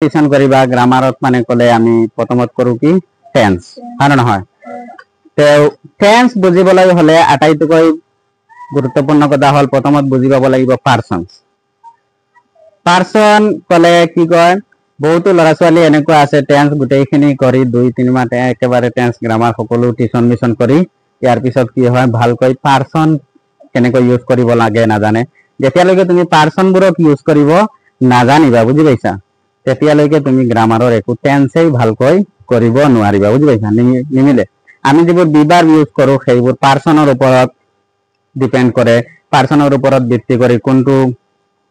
Tuition কৰিবা গ্ৰামাৰত মানে কলে আমি প্ৰথমত কৰো কি টেন্স হয় নহয় তে টেন্স বুজিবলৈ হলে আটাইতকৈ গুৰুত্বপূৰ্ণ কথা হল প্ৰথমত বুজি পাব লাগিব পাৰ্সনস পাৰ্সন কলে কি কয় বহুতো লৰা ছোৱালী এনেকুৱা আছে টেন্স গোটেইখিনি কৰি 2-3 মাহ একেবাৰে টেন্স গ্ৰামাৰ সকলো টিউশন মিশন কৰি ইয়াৰ পিছত কি হয় ভালকৈ পাৰ্সন কেনেকৈ ইউজ কৰিব লাগে নাজানে যেতিয়ালৈকে তুমি পাৰ্সন বোৰক ইউজ কৰিব নাজানিবা বুজি পাইছা তেতিয়ালৈকে তুমি গ্ৰামাৰৰ একো টেন্সেই ভালকৈ কৰিব নোৱাৰিবা বুজি পাইছা নিমিলে আমি যিবোৰ বিভাৰ ইউজ কৰো সেইবোৰ পাৰ্সনৰ ওপৰত ডিপেন্ড কৰে পাৰ্সনৰ ওপৰত ভিত্তি কৰি কোনটো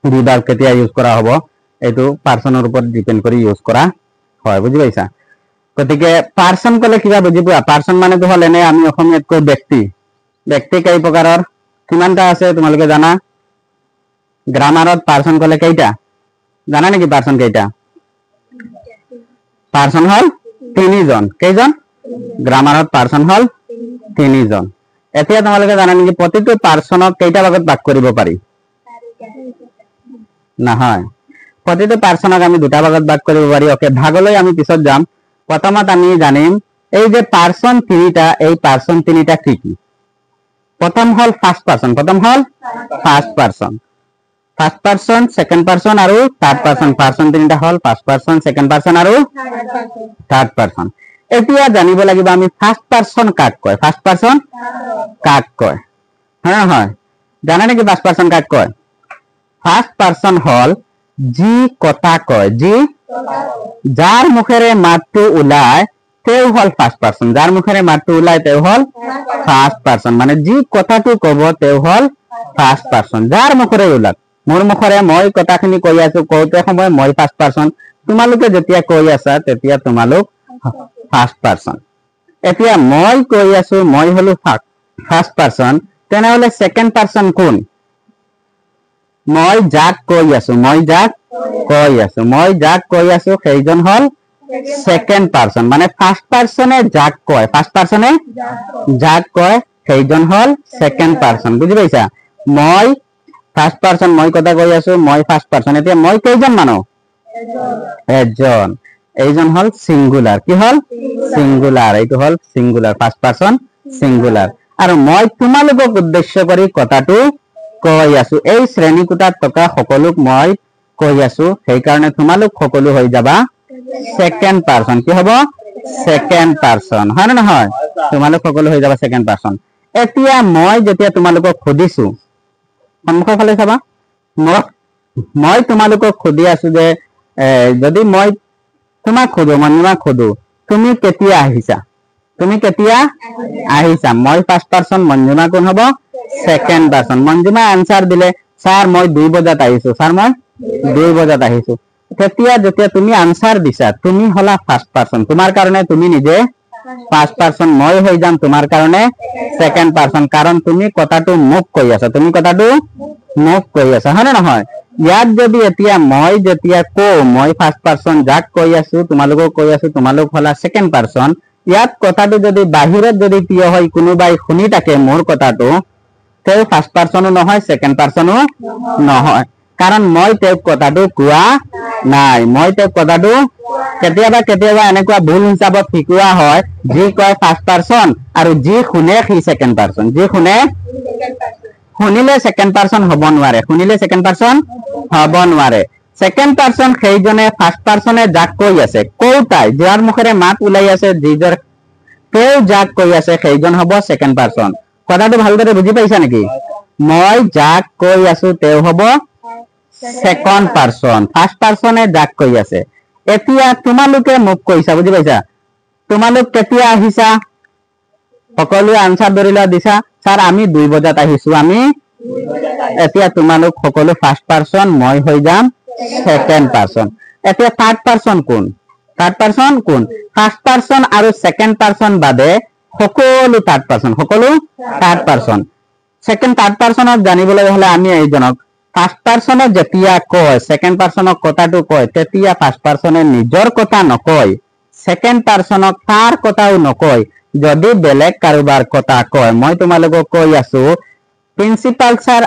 বিভাৰ কেতিয়া ইউজ কৰা হ'ব এটো পাৰ্সনৰ ওপৰত ডিপেন্ড কৰি ইউজ কৰা হয় বুজি পাইছা গতিকে পাৰ্সন কলে কিবা বুজি পোৱা পাৰ্সন মানে তো হল এনে আমি অসমীয়াত কৈ ব্যক্তি ব্যক্তি কেই প্ৰকাৰৰ কিমানটা আছে তোমালোকে জানা গ্ৰামাৰত পাৰ্সন কলে কেইটা জানা নেকি পাৰ্সন কেইটা পাৰ্সন হল 3 জন কেইজন গ্ৰামাৰত পাৰ্সন হল 3 জন এতিয়া তোমালোকে জানা নেকি প্ৰতিটো পাৰ্সনক কেইটা ভাগত ভাগ কৰিব পাৰি নহয় প্ৰতিটো পাৰ্সনক আমি দুটা ভাগত ভাগ কৰিব পাৰি ওকে ভাগলৈ আমি পিছত যাম প্ৰথমত আমি জানিম এই যে পাৰ্সন 3টা এই পাৰ্সন 3টা কি কি প্ৰথম হল ফাৰ্স্ট পাৰ্সন প্ৰথম হল first person first person second person আর থার্ড পার্সন পার্সন তিনটা হল ফার্স্ট পার্সন সেকেন্ড পার্সন আর থার্ড পার্সন এতিয়া জানিব লাগিব আমি ফার্স্ট পার্সন কাক কয় ফার্স্ট পার্সন কাক কয় হ্যাঁ হয় জানা নাকি ফার্স্ট পার্সন কাক কয় ফার্স্ট পার্সন হল যি কথা কয় যি যার মুখেৰে মাতটো ওলায় তেও হল ফাৰ্স্ট পাৰ্সন যাৰ মুখেৰে মাতটো ওলায় তেও হল ফাৰ্স্ট পাৰ্সন মানে যি কথাটো কব তেও হল ফাৰ্স্ট পাৰ্সন যাৰ মুখেৰে ওলায় মোৰ মুখৰে মই কথাখিনি কৈ আছো কওতে সময় মই ফার্স্ট পার্সন তোমালোকে যেতিয়া কৈ আছা তেতিয়া তোমালোক ফার্স্ট পার্সন এতিয়া মই কৈ আছো মই হলো ফার্স্ট পার্সন তেনেহলে সেকেন্ড পার্সন কোন মই যাক কৈ আছো সেইজন হল সেকেন্ড পার্সন মানে ফার্স্ট পার্সনে যাক কয় ফার্স্ট পার্সনে যাক কয় সেইজন হল সেকেন্ড পার্সন বুজি পাইছা মই ফার্স্ট পার্সন মই কথা কৈ আছো মই ফার্স্ট পার্সন এতিয়া মই কেইজন মানুহ এজন এইজন হল সিঙ্গুলার কি হল সিঙ্গুলার এইটো হল সিঙ্গুলার ফার্স্ট পার্সন সিঙ্গুলার আৰু মই তোমালোকক উদ্দেশ্য কৰি কথাটো কৈ আছো এই শ্ৰেণী কোঠাত থকা সকলোক মই কৈ আছো সেই কাৰণে তোমালোক সকলো হৈ যাবা সেকেন্ড পার্সন কি হ'ব সেকেন্ড পার্সন হয় না নহয় তোমালোক সকলো হৈ যাবা সেকেন্ড পার্সন এতিয়া মই যেতিয়া তোমালোকক খুদিছো সন্মুখৰ ফালে চাবা মই তোমালোকক খুদি আছো যে যদি মই তোমাক খুদো তুমি কেতিয়া আহিছা মই ফার্স্ট পার্সন মঞ্জুমা কোন হ'ব সেকেন্ড পার্সন মঞ্জুমা আনসার দিলে স্যার মই 2 বজাত আহিছো স্যার মই 2 বজাত আহিছো তেতিয়া যেতিয়া তুমি আনসার দিছা তুমি হলা ফার্স্ট পার্সন তোমার কারণে তুমি নিজে ফার্স্ট পার্সন মই হৈ যাম তোমার কারণে সেকেন্ড পার্সন কারণ তুমি কথাটো মোক কৈ আছা হয় না নহয় ইয়াত যদি এতিয়া মই যেতিয়া কো মই ফার্স্ট পার্সন যাক কৈ আছো তোমালোকক কৈ আছো তোমালোক হলা সেকেন্ড পার্সন ইয়াত কথাটো যদি বাহিৰত যদি প্ৰিয় হয় কোনোবাই শুনি থাকে মোৰ কথাটো তেও ফাৰ্স্ট পাৰ্সনও নহয় সেকেন্ড পাৰ্সনও নহয় কাৰণ মই তেও কথাটো কোৱা নাই মই তেও কথাটো কেতিয়াবা এনেকুৱা ভুল হিচাপত শিকোৱা হয় যি কয় ফাৰ্স্ট পাৰ্সন আৰু যি শুনে সি সেকেন্ড পাৰ্সন যি শুনে শুনিলে সেকেন্ড পাৰ্সন হ'ব নোৱাৰে সেকেন্ড পাৰ্সন সেইজনে ফাৰ্স্ট পাৰ্সনে যাক কৈ আছে কৌতাই যাৰ মুখেৰে মাত ওলাই আছে যিজৰ তেও যাক কৈ আছে সেইজন হ'ব সেকেন্ড পাৰ্সন কথাটো ভালদৰে বুজি পাইছা নেকি মই যাক কৈ আছো তেও হ'ব সেকেন্ড পার্সন ফার্স্ট পার্সনে যাক কৈ আছে এতিয়া তোমালোকে মোক কৈছা বুজি পাইছা তোমালোক কেতিয়া আহিছা সকলোৱে আনসাৰ ধৰিলা দিছা স্যার আমি 2 বজাত আহিছো এতিয়া তোমালোক সকলো ফার্স্ট পার্সন মই হৈ যাম সেকেন্ড পার্সন এতিয়া থার্ড পার্সন কোন ফার্স্ট পার্সন আৰু সেকেন্ড পার্সন বাদে সকলো থার্ড পার্সন সেকেন্ড থার্ড পার্সনক জানিবলৈ হলে আমি এইজনক ফার্স্ট পার্সনক যেতিয়া কয় সেকেন্ড পার্সনক কথাটো কয় তেতিয়া ফার্স্ট পার্সনে নিজৰ কথা নকয় সেকেন্ড পাৰ্সনক তাৰ কথাও নকয় যদি বেলেগ কাৰোবাৰ কথা কয় মই তোমালোকক কৈ আছো প্ৰিন্সিপাল স্যাৰ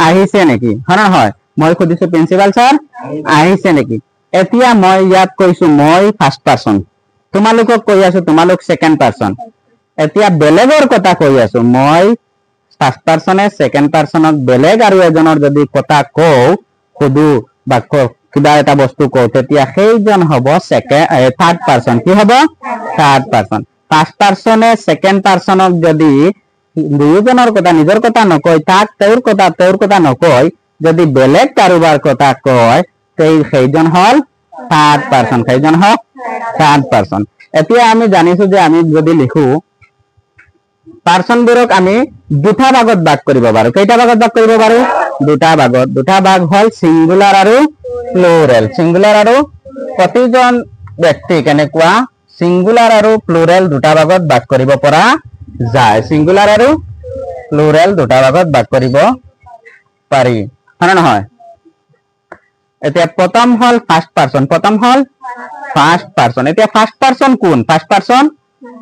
আহিছে নেকি হয় মই খুদিছো প্ৰিন্সিপাল স্যাৰ আহিছে নেকি এতিয়া মই ইয়াত কৈছো মই ফাৰ্স্ট পাৰসন তোমালোকক কৈ আছো তোমালোক সেকেন্ড পাৰসন এতিয়া বেলেগৰ কথা কৈ আছো মই ফাৰ্স্ট পাৰসনে সেকেন্ড পাৰসনক বেলেগ আৰু এজনৰ যদি কথা কও খুদু বা কিবা এটা বস্তু কও তেতিয়া সেইজন হ'ব থার্ড পারসন কি হ'ব থার্ড পারসন ফার্স্ট পারসনে সেকেন্ড পারসনক যদি দুজনৰ কথা নিজৰ কথা নকয় তাক তেওঁৰ কথা নকয় যদি বেলেগ কাৰোবাৰ কথা কয় সেইজন হল থাৰ্ড পাৰসন সেইজন হল থাৰ্ড পাৰসন এতিয়া আমি জানিছো যে আমি যদি লিখো পাৰসনবোৰক আমি দুটা ভাগত ভাগ কৰিব পাৰো কেইটা ভাগত ভাগ কৰিব পাৰো দুটা ভাগ হল সিঙ্গুলাৰ আৰু প্লুৰেল সিঙ্গুলাৰ আৰু প্ৰতিজন ব্যক্তি কেনেকুৱা সিঙ্গুলাৰ আৰু প্লুৰেল দুটা ভাগত ভাগ কৰিব পৰা যায় সিঙ্গুলাৰ আৰু প্লুৰেল দুটা ভাগত ভাগ কৰিব পাৰি হয় নহয় এতিয়া প্ৰথম হল ফার্স্ট পারসন এতিয়া ফার্স্ট পারসন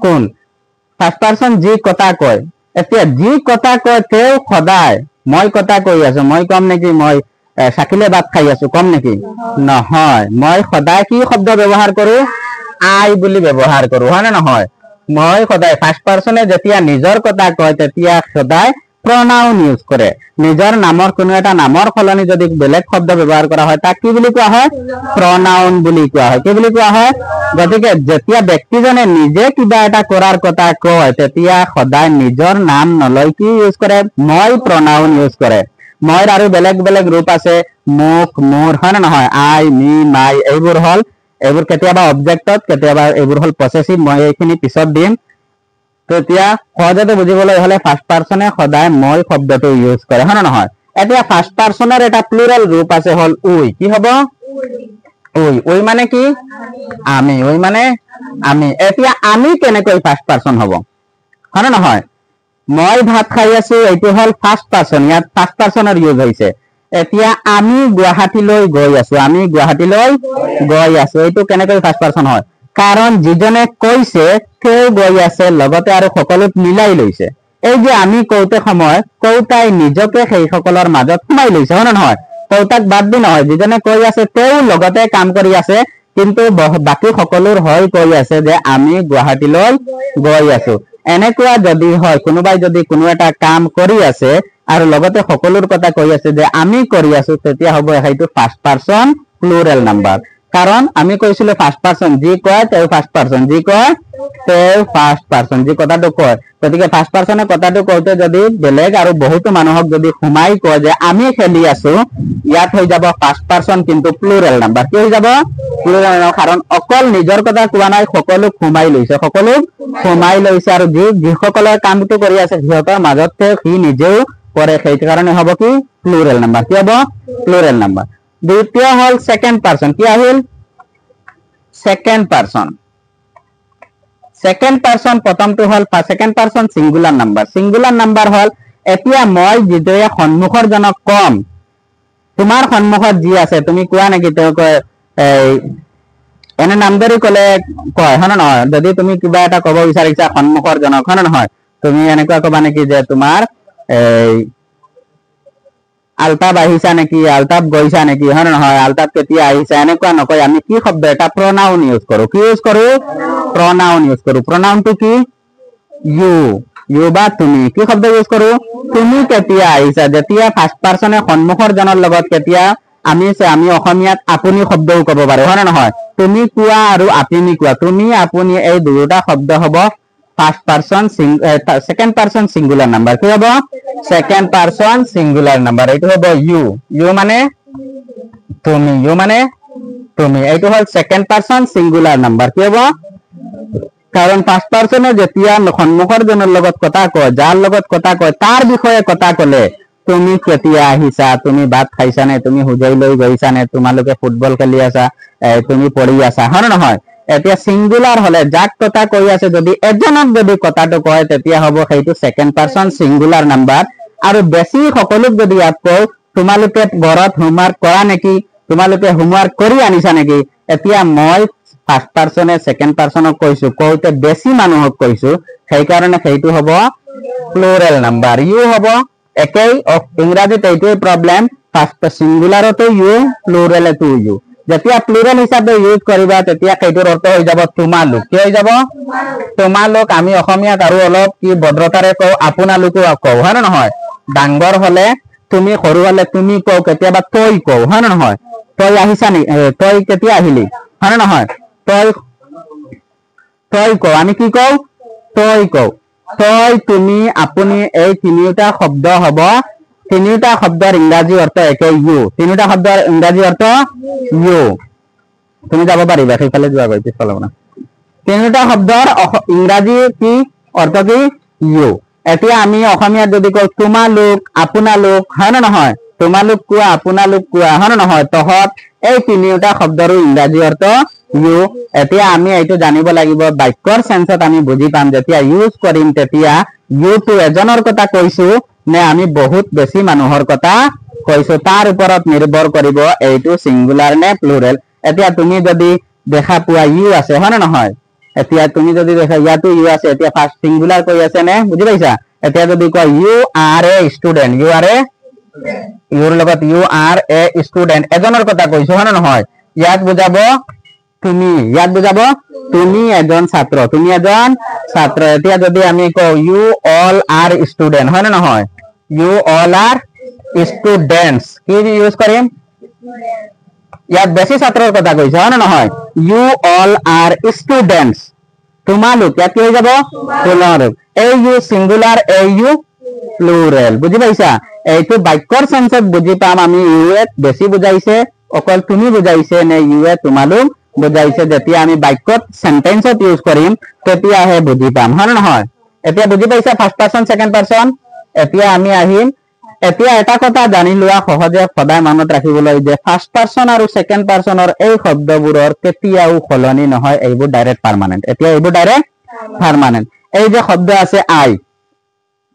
কোন ফার্স্ট পারসন যি কথা কয় এতিয়া যি কথা কয় তেও সদায় মই কথা কৈ আছো মই কম নেকি মই শাকিলে ভাত খাই আছো কম নেকি নহয় মই সদায় কি শব্দ ব্যৱহাৰ কৰো আই বুলি ব্যৱহাৰ কৰো হয় না নহয় মই সদায় ফাৰ্স্ট পাৰসনে যেতিয়া নিজৰ কথা কয় তেতিয়া সদায় pronoun ইউজ কৰে নিজৰ নামৰ কোনো এটা নামৰ ফলনি যদি বেলেগ শব্দ ব্যৱহাৰ কৰা হয় তাক কি বুলি কোৱা হয় pronoun বুলি কোৱা হয় কি বুলি কোৱা হয় গতিকে যেতিয়া ব্যক্তিজনে নিজে কিবা এটা কৰাৰ কথা কয় তেতিয়া সদায় নিজৰ নাম নলয় কি ইউজ কৰে মই pronoun ইউজ কৰে মই আৰু বেলেগ বেলেগ ৰূপ আছে মোক মোৰ হয় না নহয় আই মি মাই এইবোৰ কেতিয়াবা অবজেক্টত কেতিয়াবা এইবোৰ হল পসেসিভ মই এইখিনি পিছত দিম তেতিয়া সহজতে বুজিবলৈ হলে ফার্স্ট পারসনে সদায় মই শব্দটো ইউজ কৰে হয় না নহয় এতিয়া ফাৰ্স্ট পাৰসনৰ এটা প্লুৰাল ৰূপ আছে হল উই কি হ'ব উই মানে কি আমি উই মানে আমি এতিয়া আমি কেনেকৈ ফার্স্ট পারসন হ'ব হয় না নহয় মই ভাত খাই আছো এইটো হল ফার্স্ট পারসন ইয়াত ফার্স্ট পাৰসনৰ ইউজ হৈছে এতিয়া আমি গুৱাহাটীলৈ গৈ আছো এইটো কেনেকৈ ফাৰ্স্ট পাৰসন হয় কাৰণ যিজনে কৈছে তেওঁ গৈ আছে লগতে আৰু সকলোত মিলাই লৈছে এই যে আমি কওঁতে সময় কওঁতাই নিজকে সেই সকলৰ মাজত সোমাই লৈছে হয় না নহয় কওঁতাক বাদ দি নহয় যিজনে কৈ আছে তেওঁ লগতে কাম কৰি আছে কিন্তু বাকি সকলোৰ হৈ কৈ আছে যে আমি গুৱাহাটীলৈ গৈ আছো এনেকুৱা যদি হয় কোনোবাই যদি কোনো এটা কাম কৰি আছে আৰু লগতে সকলোৰ কথা কৈ আছে যে আমি কৰি আছো তেতিয়া হ'ব সেইটো ফাৰ্স্ট পাৰসন প্লুৰাল নাম্বাৰ কাৰণ আমি কৈছিলো ফার্স্ট পারসন যি কয় তেও ফার্স্ট পারসন যি কয় তেও ফার্স্ট পারসন যি কথাটো কয় গতিকে ফার্স্ট পারসনে কথাটো কওঁতে যদি বেলেগ আৰু বহুতো মানুহক যদি সোমাই কয় যে আমি খেলি আছো ইয়াত হৈ যাব ফার্স্ট পারসন কিন্তু প্লুৰাল নাম্বাৰ কি হৈ যাব প্লুৰাল কাৰণ অকল নিজৰ কথা কোৱা নাই সকলোক সোমাই লৈছে আৰু যিসকলে কামটো কৰি আছে সিহঁতৰ মাজত সি নিজেও কৰে সেইটো কাৰণে হ'ব কি প্লুৰাল নাম্বাৰ কি হ'ব প্লুৰাল নাম্বাৰ দ্বিতীয় হল সেকেন্ড পাৰসন কি আহিল সেকেন্ড পাৰসন প্ৰথমটো হল সেকেন্ড পাৰসন সিঙ্গুলাৰ নাম্বাৰ হল এতিয়া মই যিটোৱে সন্মুখৰ জনক কম তোমাৰ সন্মুখত যি আছে তুমি কোৱা নেকি তেওঁ কয় এনে নাম ধৰি কলে কয় হয় না নহয় যদি তুমি কিবা এটা কব বিচাৰিছা সন্মুখৰ জনক হয় না নহয় তুমি এনেকুৱা কবা নেকি যে তোমাৰ আলতাপ আহিছা নেকি আলতাপ গৈছা নেকি হয় না নহয় আলতাপ কেতিয়া আহিছা এনেকুৱা নকয় আমি কি শব্দ এটা pronoun ইউজ কৰো কি ইউজ কৰো pronounটো কি ইউ বা তুমি কি শব্দ ইউজ কৰো তুমি কেতিয়া আহিছা যেতিয়া ফাৰ্স্ট পাৰসনে সন্মুখৰ জনৰ লগত কেতিয়া আমি অসমীয়াত আপুনি শব্দও ক'ব পাৰো হয় না নহয় তুমি কোৱা আৰু আপুনি কোৱা তুমি আপুনি এই দুটা শব্দ হ'ব first person second person singular number কি হ'ব সেকেন্ড পারসন সিঙ্গুলার নাম্বার এইটো হ'ব ইউ মানে তুমি এইটো হল সেকেন্ড পারসন সিঙ্গুলার নাম্বার কি হ'ব কাৰণ ফাৰ্স্ট পাৰসনে যেতিয়া সন্মুখৰ জনৰ লগত কথা কয় যাৰ লগত কথা কয় তাৰ বিষয়ে কথা কলে তুমি কেতিয়া আহিছা তুমি ভাত খাইছা নে তুমি হুজৈ লৈ গৈছা নে তোমালোকে ফুটবল খেলি আছা তুমি পঢ়ি আছা হয় না নহয় এতিয়া সিঙ্গুলার হলে যাক কথা কৈ আছে যদি এজনক যদি কথাটো কয় তেতিয়া হ'ব সেইটো সেকেন্ড পারসন সিঙ্গুলার নাম্বার আৰু বেছি সকলোক যদি ইয়াত কও তোমালোকে ঘৰত হোমৱৰ্ক কৰা নেকি তোমালোকে হোমৱৰ্ক কৰি আনিছা নেকি এতিয়া মই ফাৰ্স্ট পাৰসনে সেকেন্ড পাৰসনক কৈছো কওঁতে বেছি মানুহক কৈছো সেই কাৰণে সেইটো হ'ব প্লুৰাল নাম্বাৰ ইউ হ'ব একেই ইংৰাজীত এইটোৱে প্ৰবলেম ফাৰ্ষ্ট সিঙ্গুলাৰতো ইউ প্লুৰেলতো ইউ যেতিয়া প্লুৰেল হিচাপে ইউজ কৰিবা তেতিয়া সেইটোৰ অৰ্থ হৈ যাব তোমালোক কি হৈ যাব তোমালোক আমি অসমীয়াত আৰু অলপ কি ভদ্ৰতাৰে কওঁ আপোনালোকো কওঁ হয় নে নহয় ডাঙৰ হলে তুমি সৰু হলে তুমি কওঁ কেতিয়াবা তই কওঁ হয় নে নহয় তই আহিছা নি তই কেতিয়া আহিলি হয় নে নহয় তই কওঁ আমি কি কওঁ তই কওঁ তই তুমি আপুনি এই তিনিটা শব্দ হ'ব তিনিটা শব্দৰ ইংৰাজী অৰ্থ একে ইউ তিনিটা শব্দৰ ইংৰাজী অৰ্থ ইউ তুমি যাব পাৰিবা সেইফালে যোৱা গৈ পিছফালে না তিনিটা শব্দৰ ইংৰাজী কি অৰ্থ কি ইউ এতিয়া আমি অসমীয়াত যদি কওঁ তোমালোক আপোনালোক হয় নে নহয় তোমালোক কোৱা আপোনালোক কোৱা হয় নে নহয় তহঁত এই তিনিটা শব্দৰ ইংৰাজী অৰ্থ ইউ এতিয়া আমি এইটো জানিব লাগিব বাক্যৰ সেন্সত আমি বুজি পাম যেতিয়া ইউজ কৰিম তেতিয়া ইউ টু এজনৰ কথা কৈছো নে আমি বহুত বেছি মানুহৰ কথা কৈছো তাৰ ওপৰত নিৰ্ভৰ কৰিব এইটো সিঙ্গুলাৰ নে প্লুৰেল এতিয়া তুমি যদি দেখা পোৱা ইউ আছে হয় নে নহয় এতিয়া তুমি যদি দেখা ইয়াতো ইউ আছে এতিয়া ফাৰ্স্ট সিঙ্গুলাৰ কৈ আছে নে বুজি পাইছা এতিয়া যদি কয় ইউ আৰ এ ষ্টুডেন্ট ইউ আৰ এ ইউৰ লগত ইউ আৰ এ ষ্টুডেন্ট এজনৰ কথা কৈছো হয় নে নহয় ইয়াত বুজাব তুমি এজন ছাত্ৰ তুমি এজন ছাত্ৰ এতিয়া যদি আমি কওঁ ইউ অল আৰ ষ্টুডেন্ট হয় নে নহয় ইউ অল আৰ ষ্টুডেন্টস কি ইউজ কৰিম ইয়াত বেছি ছাত্ৰৰ কথা কৈছে হয় নে নহয় ইউ অল আৰ ষ্টুডেন্টস তোমালোক ইয়াত কি হৈ যাব তোমালোক এই ইউ সিঙ্গুলাৰ এই ইউ প্লুৰেল বুজি পাইছা এইটো বাক্যৰ সেন্সত বুজি পাম আমি ইউ এ বেছি বুজাইছে অকল তুমি বুজাইছে নে ইউ এ তোমালোক বুজাইছে যেতিয়া আমি বাক্যত সেন্টেন্সত ইউজ কৰিম তেতিয়াহে বুজি পাম হয় নে নহয় এতিয়া বুজি পাইছা ফাৰ্স্ট পাৰসন সেকেন্ড পাৰসন এতিয়া আমি আহিম এতিয়া এটা কথা জানি লোৱা সহজে সদায় মনত ৰাখিবলৈ যে ফাৰ্স্ট পাৰসন আৰু সেকেন্ড পাৰসনৰ এই শব্দবোৰৰ কেতিয়াও সলনি নহয় এইবোৰ ডাইৰেক্ট পাৰ্মানেন্ট এতিয়া এইবোৰ ডাইৰেক্ট পাৰ্মানেন্ট এই যে শব্দ আছে আই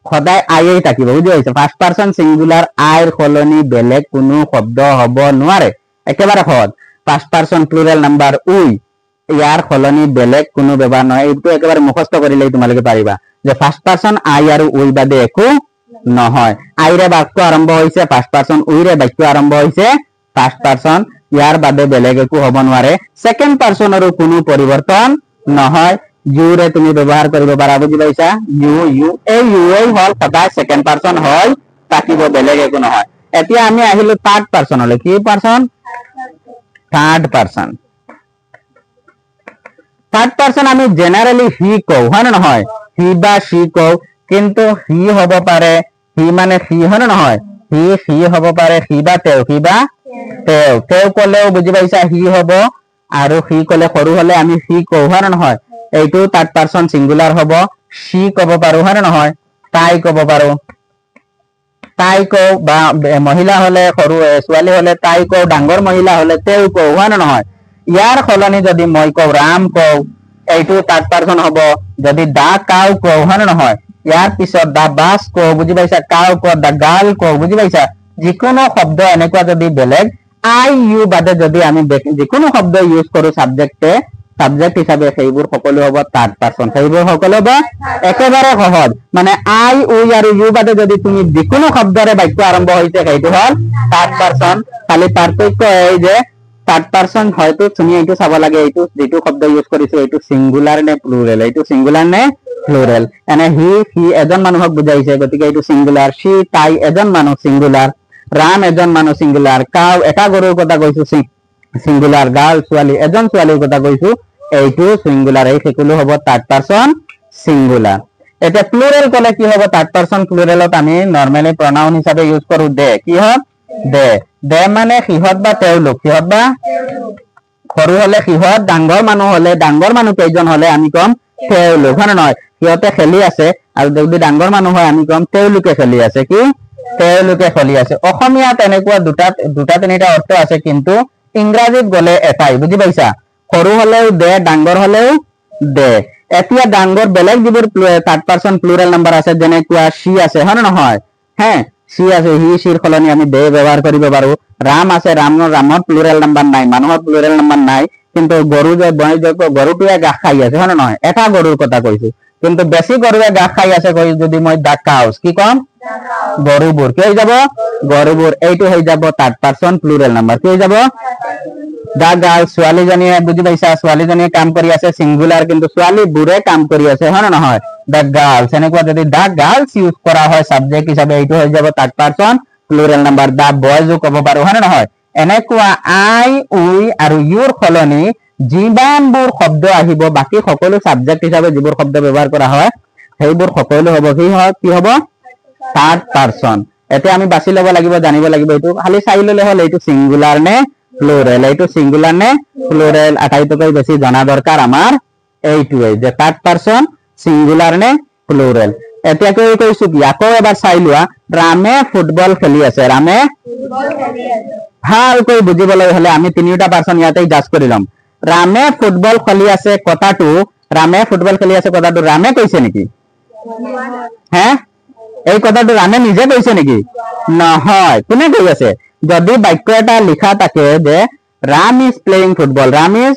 সদায় আইয়ে থাকিব বুজি পাইছা ফাৰ্স্ট পাৰসন সিঙ্গুলাৰ আইৰ সলনি বেলেগ কোনো শব্দ হ'ব নোৱাৰে একেবাৰে সহজ ফাৰ্স্ট পাৰসন প্লুৰেল নাম্বাৰ উই ইয়াৰ সলনি বেলেগ কোনো ব্যৱহাৰ নহয় এইটো একেবাৰে মুখস্থ কৰিলে তোমালোকে পাৰিবা যে ফাৰ্স্ট পাৰসন আই আৰু উই বাদে একো নহয় আইৰে বাক্য আৰম্ভ হৈছে ফাৰ্স্ট পাৰসন উইৰে বাক্য আৰম্ভ হৈছে ফাৰ্স্ট পাৰসন ইয়াৰ বাদে বেলেগ একো হ'ব নোৱাৰে সেকেন্ড পাৰসনৰো কোনো পৰিৱৰ্তন নহয় ইউৰে তুমি ব্যৱহাৰ কৰিব পাৰা বুজি পাইছা ইউ এই ইউ এই হল সদায় সেকেন্ড পাৰসন হয় থাকিব বেলেগ একো নহয় এতিয়া আমি আহিলো থাৰ্ড পাৰসনলৈ কি পাৰসন থাৰ্ড পাৰসন আমি জেনাৰেলি হি কওঁ হয় নে নহয় হি বা সি কওঁ কিন্তু হি হ'ব পাৰে হি মানে সি হয় নে নহয় হি হ'ব পাৰে সি বা তেওঁ কলেও বুজি পাইছা হি হ'ব আৰু সি কলে সৰু হলে আমি সি কওঁ হয় নে নহয় এইটো থাৰ্ড পাৰসন সিঙ্গুলাৰ হ'ব সি ক'ব পাৰো হয় নে নহয় তাই ক'ব পাৰো তাই কওঁ বা মহিলা হলে সৰু ছোৱালী হলে তাই কওঁ ডাঙৰ মহিলা হলে তেওঁ কওঁ হয় নে নহয় ইয়াৰ সলনি যদি মই কওঁ ৰাম কওঁ এইটো থাৰ্ড পাৰসন হ'ব যদি দা কাউ কওঁ হয় নে নহয় ইয়াৰ পিছত দা বাস কওঁ বুজি পাইছা কাউ কওঁ দা গাৰ্ল কওঁ বুজি পাইছা যিকোনো শব্দ এনেকুৱা যদি বেলেগ আই ইউ বাদে যদি আমি যিকোনো শব্দ ইউজ কৰো সাবজেক্ট হিচাপে সেইবোৰ সকলো হ'ব থাৰ্ড পাৰসন সেইবোৰ সকলো হ'ব একেবাৰে সহজ মানে আই উই আৰু ইউ বাদে যদি তুমি যিকোনো শব্দৰে বাক্য আৰম্ভ হৈছে সেইটো হ'ল থাৰ্ড পাৰসন খালি পাৰ্থক্য এই যে থাৰ্ড পাৰসন হয়তো তুমি এইটো চাব লাগে এইটো যেটো শব্দ ইউজ কৰিছো এইটো সিঙ্গুলাৰ নে প্লুৰেল এইটো সিঙ্গুলাৰ নে প্লুৰেল এনে হি এজন মানুহক বুজাইছে গতিকে এইটো সিঙ্গুলাৰ সি তাই এজন মানুহ সিঙ্গুলাৰ ৰাম এজন মানুহ সিঙ্গুলাৰ কাউ এটা গৰুৰ কথা কৈছো সিঙ্গুলাৰ গাৰ্ল ছোৱালী এজন ছোৱালীৰ কথা কৈছো এইটো সিঙ্গুলাৰ এই সকলো হ'ব থাৰ্ড পাৰসন সিঙ্গুলাৰ এতিয়া প্লুৰেল কলে কি হ'ব থাৰ্ড পাৰসন প্লুৰেলত আমি নৰমালি প্ৰনাউন হিচাপে ইউজ কৰো দে কি হয় দে মানে সিহত বা তেওঁলোক সিহত বা সৰু হলে সিহত ডাঙৰ মানুহ হলে ডাঙৰ মানুহ কেইজন হলে আমি কম তেওঁলোক হয় নহয় সিহতে খেলি আছে আৰু যদি ডাঙৰ মানুহ হয় আমি কম তেওঁলোকে খেলি আছে কি তেওঁলোকে খেলি আছে অসমীয়াত এনেকুৱা দুটা তিনিটা অৰ্থ আছে কিন্তু ইংৰাজীত গলে এটাই বুজি পাইছা সৰু হলেও দে ডাঙৰ হলেও দে এতিয়া ডাঙৰ বেলেগ যিবোৰ থাৰ্ড পাৰসন প্লুৰেল নাম্বাৰ আছে যেনেকুৱা সি আছে হয় নহয় হ্যাঁ সি আছে হি সিৰ সলনি আমি দে ব্যৱহাৰ কৰিব পাৰো ৰাম আছে ৰামৰ প্লুৰেল নাম্বাৰ নাই মানুহৰ প্লুৰেল নাম্বাৰ নাই কিন্তু গৰু যে গৰুটোৱে ঘাঁহ খাই আছে হয় নহয় এটা গৰুৰ কথা কৈছো কিন্তু বেছি গৰুৱে ঘাঁহ খাই আছে কৈ যদি মই দা কাউস কি কম গৰুবোৰ কি হৈ যাব গৰুবোৰ এইটো হৈ যাব থাৰ্ড পাৰসন প্লুৰাল নাম্বাৰ কি হৈ যাব দা গাৰ্ল ছোৱালীজনীয়ে বুজি পাইছা ছোৱালীজনীয়ে কাম কৰি আছে সিঙ্গুলাৰ কিন্তু ছোৱালীবোৰে কাম কৰি আছে হয় না নহয় দা গাৰ্লস এনেকুৱা যদি দা গাৰ্লস ইউজ কৰা হয় সাবজেক্ট হিচাপে এইটো হৈ যাব থাৰ্ড পাৰসন প্লুৰাল নাম্বাৰ দা বয়জও ক'ব পাৰো হয় না নহয় এনেকুৱা আই উই আৰু ইউৰ সলনি যিমানবোৰ শব্দ আহিব বাকি সকলো সাবজেক্ট হিচাপে যিবোৰ শব্দ ব্যৱহাৰ কৰা হয় সেইবোৰ সকলো হ'ব কি হ'ব থাৰ্ড পারসন এতিয়া আমি বাছি ল'ব লাগিব জানিব লাগিব এইটো খালি চাই ল'লে হ'ল এইটো সিঙ্গুলার নে প্লুরাল এইটো সিঙ্গুলার নে প্লুরাল আটাইতকৈ বেছি জানা দৰকাৰ আমাৰ এইটোৱে যে থাৰ্ড পাৰসন সিঙ্গুলাৰ নে প্লুৰাল এতিয়া কৈছো কি আকৌ এবাৰ চাই লোৱা ৰামে ফুটবল খেলি আছে ৰামে ভালকৈ বুজিবলৈ হলে আমি তিনিটা পাৰসন ইয়াতে জাজ কৰি লম ৰামে ফুটবল খেলি আছে কথাটো ৰামে ফুটবল খেলি আছে কথাটো ৰামে কৈছে নেকি হে এই কথাটো ৰামে নিজে কৈছে নেকি নহয় কোনে কৈ আছে যদি বাক্য এটা লিখা থাকে যে Ram is playing football Ram is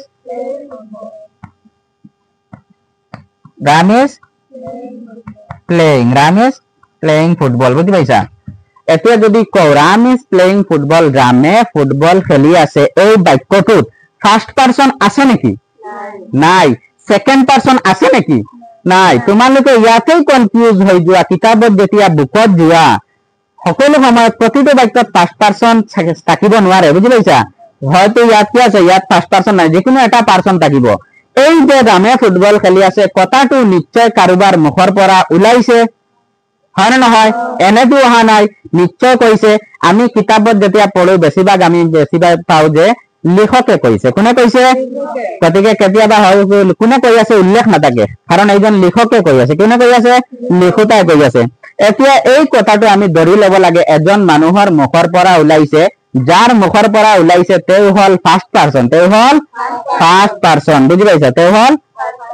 playing football বুজি পাইছা এতিয়া যদি কও ৰাম ইজ প্লেইং ফুটবল ৰামে ফুটবল খেলি আছে এই বাক্যটোত ফার্স্ট পারসন আছে নেকি নাই সেকেন্ড পারসন আছে নেকি নাই তোমালোকে ইয়াতেই কনফিউজ হৈ যোৱা কিতাপত যেতিয়া বুকত যোৱা সকলো সময়ত প্ৰতিটো বাক্যত ফাৰ্স্ট পাৰসন থাকিব নোৱাৰে বুজি পাইছা হয়তো ইয়াত কি আছে ইয়াত ফাৰ্স্ট পাৰসন নাই যিকোনো এটা পাৰসন থাকিব এই যে ৰামে ফুটবল খেলি আছে কথাটো নিশ্চয় কাৰোবাৰ মুখৰ পৰা ওলাইছে হয় না নহয় এনেটো অহা নাই নিশ্চয় কৈছে আমি কিতাপত যেতিয়া পঢ়ো বেছিভাগ পাওঁ যে লিখকে কৈছে কোনে কৈছে গতিকে কেতিয়াবা হয় কোনে কৈ আছে উল্লেখ নাথাকে কাৰণ এইজন লিখকে কৈ আছে কোনে কৈ আছে লিখোতাই কৈ আছে এতিয়া এই কথাটো আমি ধৰি ল'ব লাগে এজন মানুহৰ মুখৰ পৰা ওলাইছে যাৰ মুখৰ পৰা ওলাইছে তেওঁ হল ফাৰ্স্ট পাৰসন বুজি পাইছা তেওঁ হল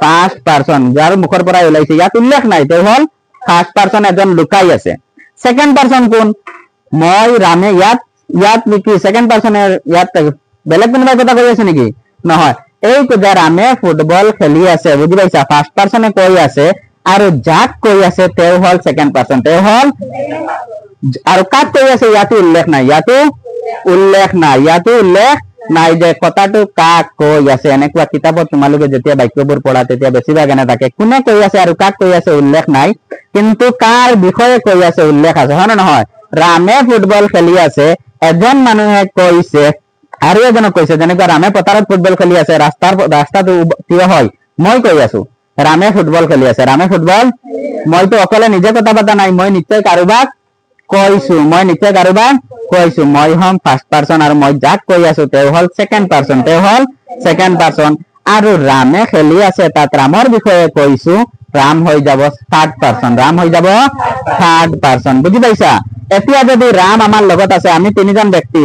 ফাৰ্স্ট পাৰসন যাৰ মুখৰ পৰা ওলাইছে ইয়াত উল্লেখ নাই তেওঁ হল ফাৰ্স্ট পাৰসন এজন লুকাই আছে সেকেন্ড পাৰসন কোন মই ৰামে ইয়াত নেকি সেকেন্ড পারসনের ইয়াত বেলেগ কোনোবা কথা কৈ আছে নেকি নহয় এই যে ৰামে ফুটবল খেলি আছে বুজি পাইছা ফাৰ্স্ট পাৰসনে কৈ আছে আৰু যাক কৈ আছে তেওঁ হল সেকেন্ড পাৰসন তেওঁ হল আৰু কাক কৈ আছে ইয়াতো উল্লেখ নাই যে কথাটো কাক কৈ আছে এনেকুৱা কিতাপত তোমালোকে যেতিয়া বাক্যবোৰ পঢ়া তেতিয়া বেছিভাগ এনে থাকে কোনে কৈ আছে আৰু কাক কৈ আছে উল্লেখ নাই কিন্তু কাৰ বিষয়ে কৈ আছে উল্লেখ আছে হয় না নহয় ৰামে ফুটবল খেলি আছে এজন মানুহে কৈছে আৰু এজনক কৈছে যেনেকৈ ৰামে পথাৰত ফুটবল খেলি আছে ৰাস্তাটো থিয় হয় মই কৈ আছো ৰামে ফুটবল খেলি আছে ৰামে ফুটবল মইতো অকলে নিজে কথা পতা নাই মই নিশ্চয় কাৰোবাক কৈছো মই হম ফাৰ্স্ট পাৰসন আৰু মই যাক কৈ আছো তেওঁ হল সেকেন্ড পাৰসন আৰু ৰামে খেলি আছে তাত ৰামৰ বিষয়ে কৈছো ৰাম হৈ যাব থাৰ্ড পাৰসন বুজি পাইছা এতিয়া যদি ৰাম আমাৰ লগত আছে আমি তিনিজন ব্যক্তি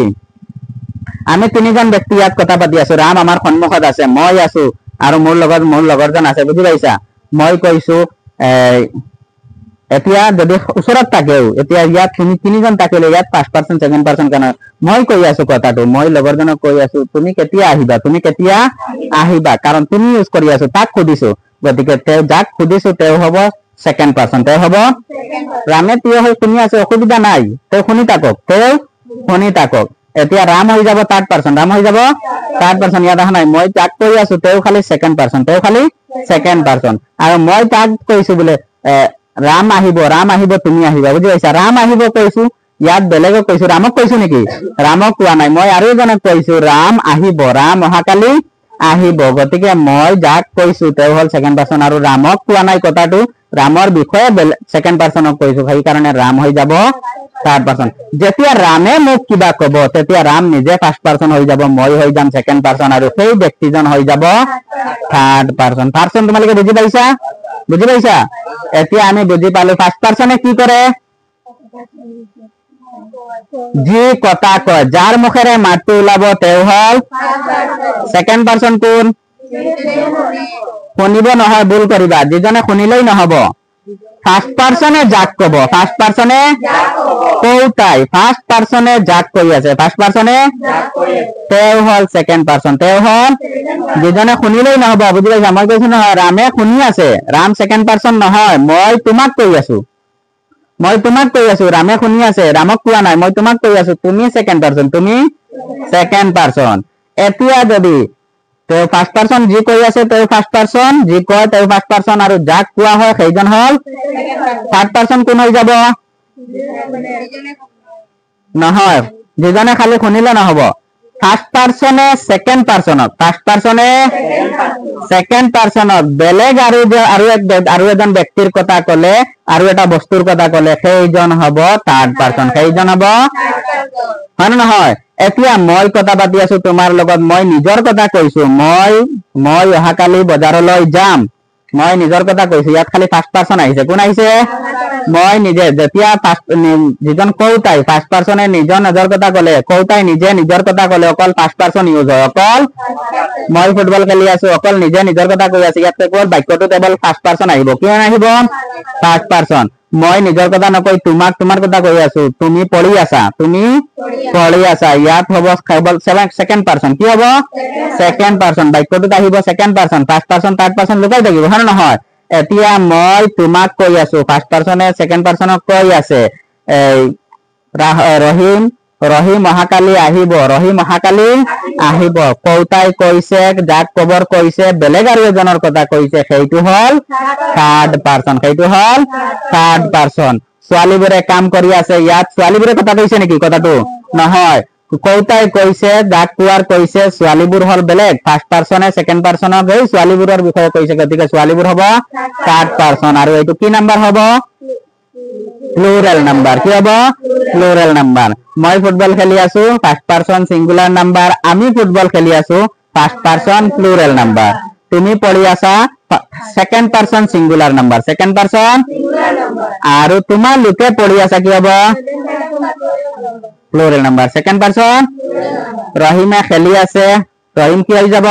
ইয়াত কথা পাতি আছো ৰাম আমাৰ সন্মুখত আছে মই আছো আৰু মোৰ লগৰজন আছে বুজি পাইছা মই কৈছো এতিয়া যদি ওচৰত থাকেও এতিয়া ইয়াত তিনিজন থাকিলে ইয়াত ফাৰ্স্ট পাৰসন সেকেন্ড পাৰসন কেন মই কৈ আছো কথাটো মই লগৰজনক কৈ আছো তুমি কেতিয়া আহিবা কাৰণ তুমি ইউজ কৰি আছো তাক খুদিছো গতিকে তেওঁ যাক খুদিছো তেওঁ হ'ব সেকেন্ড পারসন তেওঁ হ'ব ৰামে থিয় হৈ শুনি আছে অসুবিধা নাই তেওঁ শুনি থাকক এতিয়া ৰাম হৈ যাব থার্ড পারসন ইয়াত অহা নাই মই যাক কৈ আছো তেওঁ খালি সেকেন্ড পারসন আৰু মই তাক কৈছো বোলে রাম আহিব তুমি আহিবা বুজি পাইছা রাম আহিব কৈছো ইয়াত বেলেগক কৈছো রামক কৈছো নেকি রামক কোৱা নাই মই আৰু এজনক কৈছো রাম আহিব রাম অহাকালি আহিব গতিকে মই যাক কৈছো তেওঁ হল সেকেন্ড পারসন আৰু ৰামক কোৱা নাই কথাটো ৰামৰ বিষয়ে সেকেন্ড পাৰসনক কৈছো সেই কাৰণে রাম হৈ যাব থার্ড পারসন যেতিয়া রামে মোক কিবা কব তেতিয়া রাম নিজে ফার্স্ট পারসন হৈ যাব মই হৈ যাম সেকেন্ড পারসন আৰু সেই ব্যক্তিজন হৈ যাব থার্ড পারসন তোমালোকে বুজি পাইছা এতিয়া আমি বুজি পালো ফার্স্ট পারসনে কি কৰে যি কথা কয় যাৰ মুখেৰে মাতটো ওলাব তেওঁ হল সেকেন্ড পাৰসন কোন শুনিব নহয় ভুল কৰিবা যিজনে শুনিলেই নহব ফার্স্ট পারসনে যাক কব, ফার্স্ট পারসনে কৌতাই, ফার্স্ট পারসনে যাক কই আছে, ফার্স্ট পারসনে তেও হল সেকেন্ড পারসন, তেও হল দুজনে শুনিলেই নহব, বুঝি পাইছা? মই কৈছো নহয় ৰামে শুনি আছে, ৰাম সেকেন্ড পাৰসন নহয়, মই তোমাক কৈ আছো, মই তোমাক কৈ আছো, ৰামে শুনি আছে, ৰামক কোৱা নাই, মই তোমাক কৈ আছো, তুমি সেকেন্ড পারসন, তুমি সেকেন্ড পারসন। এতিয়া যদি তেও ফার্স্ট পারসন যি কৈ আছে তেও ফার্স্ট পারসন, যি কয় তেও ফার্স্ট পারসন, আৰু যাক কোৱা হয় সেইজন হল থার্ড পারসন। কোন হৈ যাব? নহয়, যিজনে খালি শুনিলে নহব, ফার্স্ট পারসনে সেকেন্ড পারসনক, ফার্স্ট পারসনে সেকেন্ড পারসনক বেলেগ আৰু এজন ব্যক্তিৰ কথা কলে, আৰু এটা বস্তুৰ কথা কলে, সেইজন হব থার্ড পারসন, সেইজন হব, হয় নে নহয়? এতিয়া মই কথা পাতি আছো তোমাৰ লগত, মই নিজৰ কথা কৈছো, মই অহাকালি বজাৰলৈ যাম, মই নিজৰ কথা কৈছো, ইয়াত খালি ফার্স্ট পারসন আহিছে। কোন আহিছে? মই নিজে। যেতিয়া যিজন কৌতাই ফার্স্ট পারসনে নিজৰ কথা কলে, কৌতাই নিজে নিজৰ কথা কলে, অকল ফাৰ্স্ট পাৰসন ইউজ হয়, অকল মই ফুটবল খেলি আছো, অকল নিজে নিজৰ কথা কৈ আছে, ইয়াত কেৱল বাক্যটো কেৱল ফাৰ্স্ট পাৰসন আহিব। কি আহিব? First person. মই নিজৰ কথা নকৈ তোমাক তোমাৰ কথা কৈ আছো, তুমি পঢ়ি আছা, তুমি পঢ়ি আছা, ইয়াত হব কেৱল সেকেন্ড পারসন। কি হব? Second person. বাক্যটোত আহিব second person, first person third person লুকাই থাকিব, হয় নে নহয়? এতিয়া মই তোমাক কৈ আছো, ফার্স্ট পারসনে সেকেন্ড পারসনক কৈ আছে, ৰহিম ৰহিম অহাকালি আহিব, ৰহিম অহাকালি আহিব, কৌতাই কৈছে, যাক কবৰ কৈছে, বেলেগ আৰু এজনৰ কথা কৈছে, সেইটো হল থাৰ্ড পাৰসন, সেইটো হল থাৰ্ড পাৰসন। ছোৱালীবোৰে কাম কৰি আছে, ইয়াত ছোৱালীবোৰে কথা কৈছে নেকি? কথাটো নহয়, কৌতাই কৈছে, যাক কোৱাৰ কৈছে, ছোৱালীবোৰ হল বেলেগ, ফাৰ্স্ট পাৰসনে সেকেন্ড পাৰসনক এই ছোৱালীবোৰৰ বিষয়ে কৈছে, গতিকে ছোৱালীবোৰ হব থাৰ্ড পাৰসন, আৰু এইটো কি নাম্বাৰ হব? Plural number. কি হব? Plural number. মই ফুটবল খেলি আছো, ফার্স্ট পারসন সিঙ্গুলার নাম্বার, আমি ফুটবল খেলি আছো, ফার্স্ট পারসন প্লুরাল নাম্বার, তুমি পঢ়ি আছা, second person singular number, second person, আৰু তোমালোকে পঢ়ি আছা, কি হব? Plural number, second person. রহিমে খেলি আছে, রহিম কি হৈ যাব?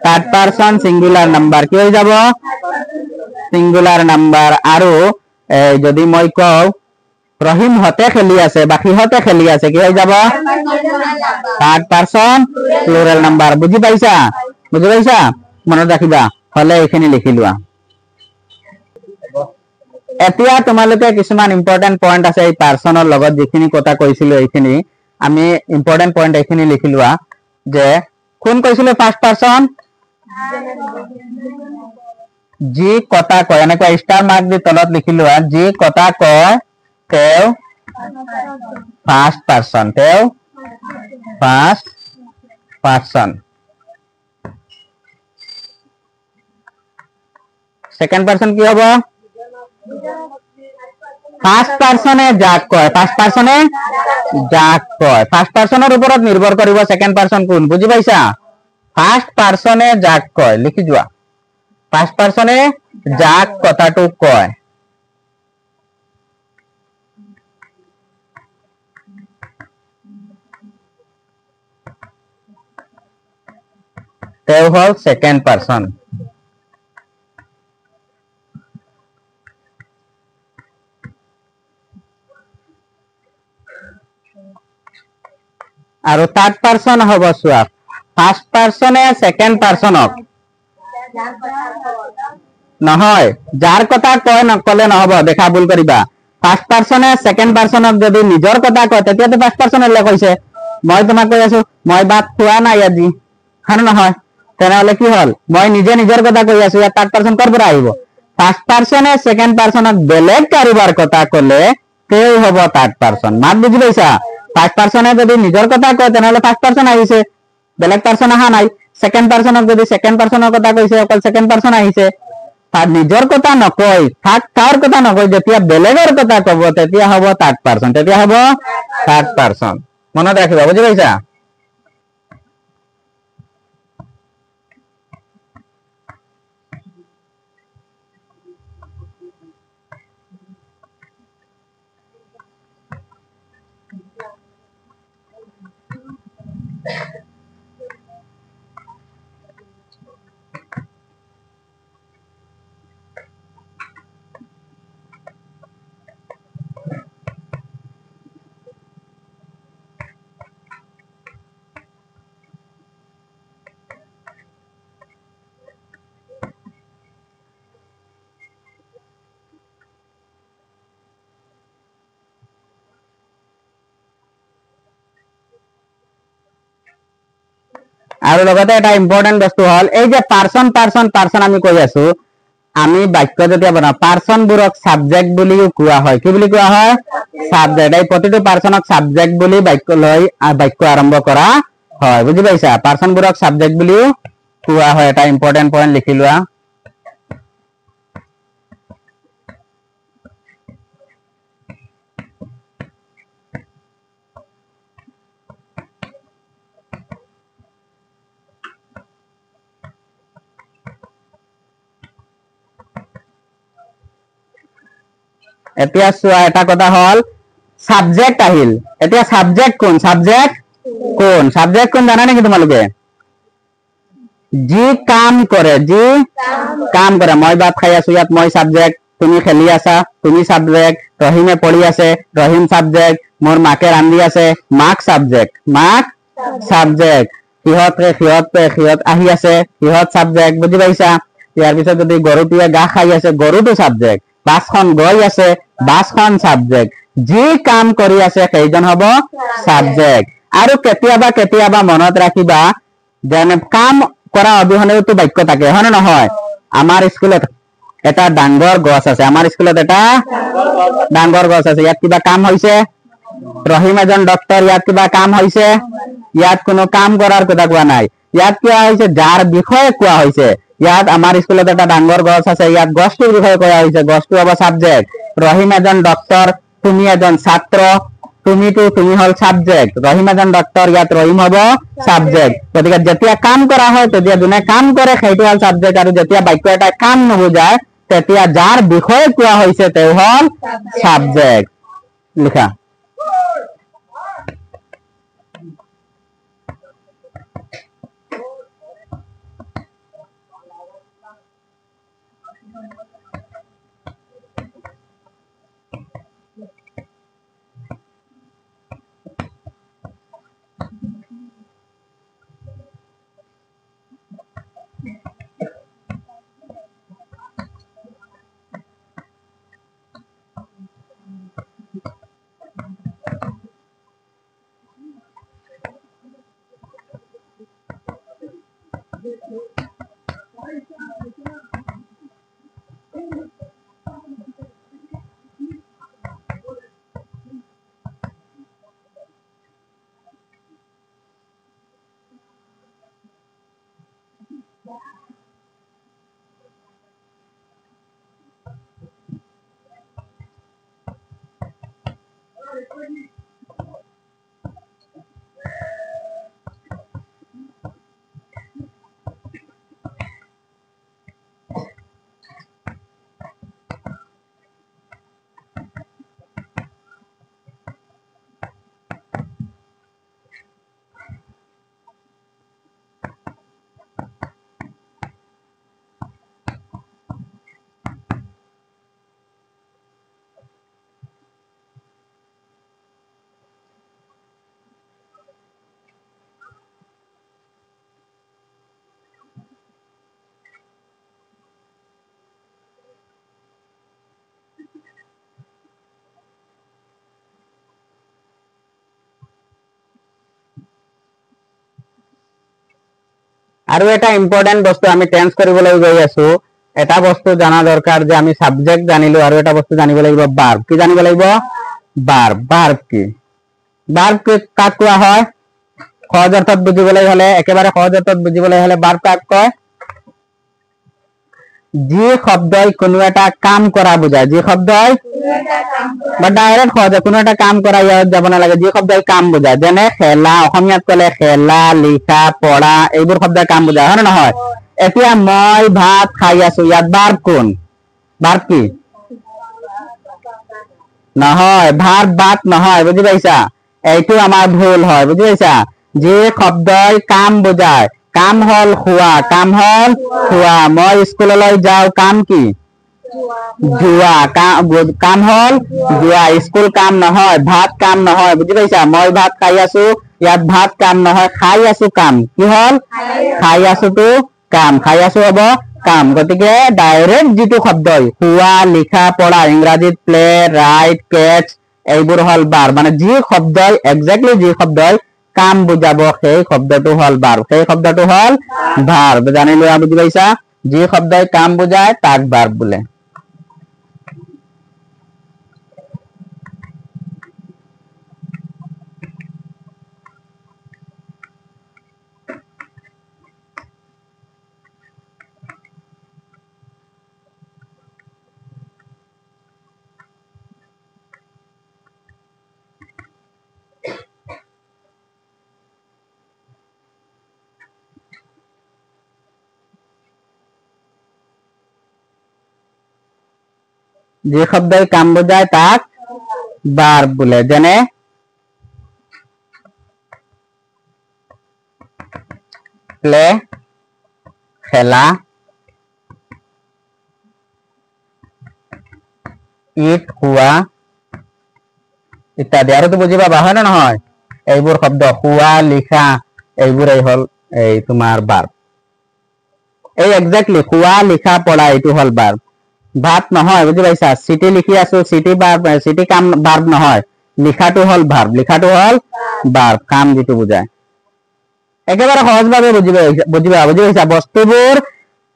থার্ড পারসন সিঙ্গুলার নাম্বার, কি হৈ যাব? Singular number. আৰু যদি মই কওঁ রহিম হতে খেলি আছে বা সিহতে খেলি আছে, কি হৈ যাব? Third person plural number. বুজি পাইছা? বুজি পাইছা? মনত ৰাখিবা, হলে এইখিনি লিখি লোৱা। এতিয়া তোমালোকে কিছুমান ইম্পৰ্টেন্ট পইণ্ট আছে এই পাৰসনৰ লগত, যিখিনি কথা কৈছিলো এইখিনি আমি ইম্পৰ্টেন্ট পইণ্ট এইখিনি লিখি লোৱা, যে কোন কৈছিলো ফাৰ্স্ট পাৰসন? যি কথা কয়, এনেকুৱা ষ্টাৰ মাৰ্ক দি তলত লিখি লোৱা, যি কথা কয় তেও ফার্স্ট পারসন, তেও ফার্স্ট পারসন। সেকেন্ড পারসন কি হব? ফার্স্ট পারসনে যাক কয়, ফার্স্ট পারসনে যাক কয়, ফার্স্ট পারসনের উপৰত নিৰ্ভৰ কৰিব সেকেন্ড পাৰসন কোন। বুজি পাইছা? ফাৰ্স্ট পাৰসনে যাক কয়, লিখি যোৱা, ফাৰ্স্ট পাৰসনে যাক কথাটো কয়, তেও হল সেকেন্ড পাৰসন। আৰু থাৰ্ড পাৰসন হব, চোৱা, ফাৰ্স্ট পাৰসনে সেকেন্ড পাৰসনক নহয়, যাৰ কথা কয় নকলে নহব, দেখা ভুল কৰিবা। ফাৰ্স্ট পাৰসনে সেকেন্ড পাৰসনক যদি নিজৰ কথা কয়, তেতিয়াতো ফাৰ্স্ট পাৰসনলে কৈছে, মই তোমাক কৈ আছো মই ভাত খোৱা নাই আজি, হয় নহয়? তেনেহলে কি হল? মই নিজে নিজৰ কথা কৈ আছো, ইয়াত থাৰ্ড পাৰসন কৰ পৰা আহিব? ফাৰ্স্ট পাৰসনে সেকেন্ড পাৰসনক বেলেগ কাৰোবাৰ কথা কলে তেও হব থাৰ্ড পাৰসন। মাত বুজি পাইছা? ফাৰ্স্ট পাৰসনে যদি নিজৰ কথা কয় তেনেহলে ফাৰ্স্ট পাৰসন আহিছে, বেলেগ পাৰসন অহা নাই। সেকেন্ড পাৰসনক যদি সেকেন্ড পাৰসনৰ কথা কৈছে, অকল সেকেন্ড পাৰসন আহিছে। তাৰ নিজৰ কথা নকয়, তাৰ কথা নকয়, যেতিয়া বেলেগৰ কথা কব তেতিয়া হব থাৰ্ড পাৰসন, তেতিয়া হব থাৰ্ড পাৰসন। মনত ৰাখিবা, বুজি পাইছা? আৰু লগতে এটা ইম্পৰ্টেন্ট বস্তু হল এই যে পাৰ্সন পাৰ্সন পাৰ্সন আমি কৈ আছো আমি বাক্য যেতিয়া বনাও পাৰ্সন বোৰক সাবজেক্ট বুলিও কোৱা হয় কি বুলি কোৱা হয় সাবজেক্ট এই প্ৰতিটো পাৰ্সনক সাবজেক্ট বুলি বাক্য লৈ বাক্য আৰম্ভ কৰা হয় বুজি পাইছা পাৰ্সন বোৰক সাবজেক্ট বুলিও কোৱা হয় এটা ইম্পৰ্টেন্ট পইণ্ট লিখি লোৱা এতিয়া চোৱা এটা কথা হল সাবজেক্ট আহিল এতিয়া সাবজেক্ট কোন সাবজেক্ট কোন জানা নেকি তোমালোকে যি কাম কৰে মই ভাত খাই আছো ইয়াত মই সাবজেক্ট তুমি খেলি আছা তুমি সাবজেক্ট ৰহিমে পঢ়ি আছে ৰহিম সাবজেক্ট মোৰ মাকে ৰান্ধি আছে মাক সাবজেক্ট সিহঁত আহি আছে সিহঁত সাবজেক্ট বুজি পাইছা ইয়াৰ পিছত যদি গৰুটোৱে ঘাঁহ খাই আছে গৰুটো সাবজেক্ট বাছখন গৈ আছে বাছখন সাবজেক্ট যি কাম কৰি আছে সেইজন হ'ব সাবজেক্ট আৰু কেতিয়াবা মনত ৰাখিবা যেনে কাম কৰা অবিহনেওতো বাক্য থাকে হয় নে নহয় আমাৰ স্কুলত এটা ডাঙৰ গছ আছে ইয়াত কিবা কাম হৈছে ৰহিম এজন ডক্টৰ ইয়াত কিবা কাম হৈছে ইয়াত কোনো কাম কৰাৰ কথা কোৱা নাই ইয়াত কোৱা হৈছে যাৰ বিষয়ে কোৱা হৈছে ইয়াত আমাৰ স্কুলত এটা ডাঙৰ গছ আছে ইয়াত গছটোৰ বিষয়ে কোৱা হৈছে গছটো হ'ব সাবজেক্ট ৰহিম এজন ডক্টৰ তুমি এজন ছাত্ৰ তুমি হল সাবজেক্ট ৰহিম এজন ডক্টৰ ইয়াত ৰহিম হ'ব সাবজেক্ট গতিকে যেতিয়া কাম কৰা হয় তেতিয়া যোনে কাম কৰে সেইটো হল সাবজেক্ট আৰু যেতিয়া বাক্য এটা কাম নুবুজায় তেতিয়া যাৰ বিষয়ে কোৱা হৈছে তেওঁ হল সাবজেক্ট লিখা আৰু এটা ইম্পৰ্টেন্ট বস্তু আমি টেন্স কৰিবলৈ গৈ আছো এটা বস্তু জানা দৰকাৰ যে আমি সাবজেক্ট জানিলো আৰু এটা বস্তু জানিব লাগিব ভাৰ্ব কি জানিব লাগিব ভাৰ্ব কি কাক কোৱা হয় সহজ অৰ্থত বুজিবলৈ হলে একেবাৰে সহজ অৰ্থত বুজিবলৈ হলে ভাৰ্ব কাক কয় যি শব্দই কোনো এটা কাম কৰা বুজায় যি শব্দই বা ডাইৰেক্ট সহজ কোনো এটা কাম কৰা ইয়াত যাব নালাগে যি শব্দই কাম বুজায় যেনে খেলা অসমীয়াত ক'লে খেলা লিখা পঢ়া এইবোৰ শব্দই কাম বুজায় হয় নে নহয় এতিয়া মই ভাত খাই আছো ইয়াত ভার্ব কোন ভার্ব কি নহয় ভার্ব ভাত নহয় বুজি পাইছা এইটো আমাৰ ভুল হয় বুজি পাইছা যি শব্দই কাম বুজায় কাম হল খোৱা মই স্কুললৈ যাও কাম কি যোৱা কাম হল যোৱা স্কুল কাম নহয় ভাত কাম নহয় বুজি পাইছা মই ভাত খাই আছো ইয়াত ভাত কাম নহয় খাই আছো কাম কি হল খাই আছোটো কাম খাই আছো হব কাম গতিকে ডাইৰেক্ট যেটো শব্দই খোৱা লিখা পঢ়া ইংৰাজীত প্লে ৰাইট কেচ এইবোৰ হল ভার্ব মানে যি শব্দই এক্স্যাক্টলি যি শব্দই কাম বুজাব সেই শব্দটো হল ভার্ব, সেই শব্দটো হল ভার্ব। জানি লোৱা, বুজি পাইছা? যি শব্দই কাম বুজায় তাক ভার্ব বোলে। যি শব্দই কাম বুজায় তাক ভার্ব বোলে। যেনে প্লে, খেলা, ইট, খোৱা ইত্যাদি। আৰু তো বুজি পাবা, হয় না নহয়? এইবোৰ শব্দ খোৱা, লিখা এইবোৰেই হল এই তোমাৰ ভাৰ্ব। এই এক্সাক্টলি খোৱা, লিখা, পঢ়া এইটো হল ভার্ব, ভাত নহয়। বুজি পাইছা? চিটি লিখি আছো, চিটি ভার্ব, চিটি কাম ভার্ব নহয়, লিখাটো হল ভার্ব, লিখাটো হল ভার্ব, কাম যেটো বুজায়। একেবাৰে সহজভাৱে বুজিবা, বুজি পাইছা? বস্তুবোৰ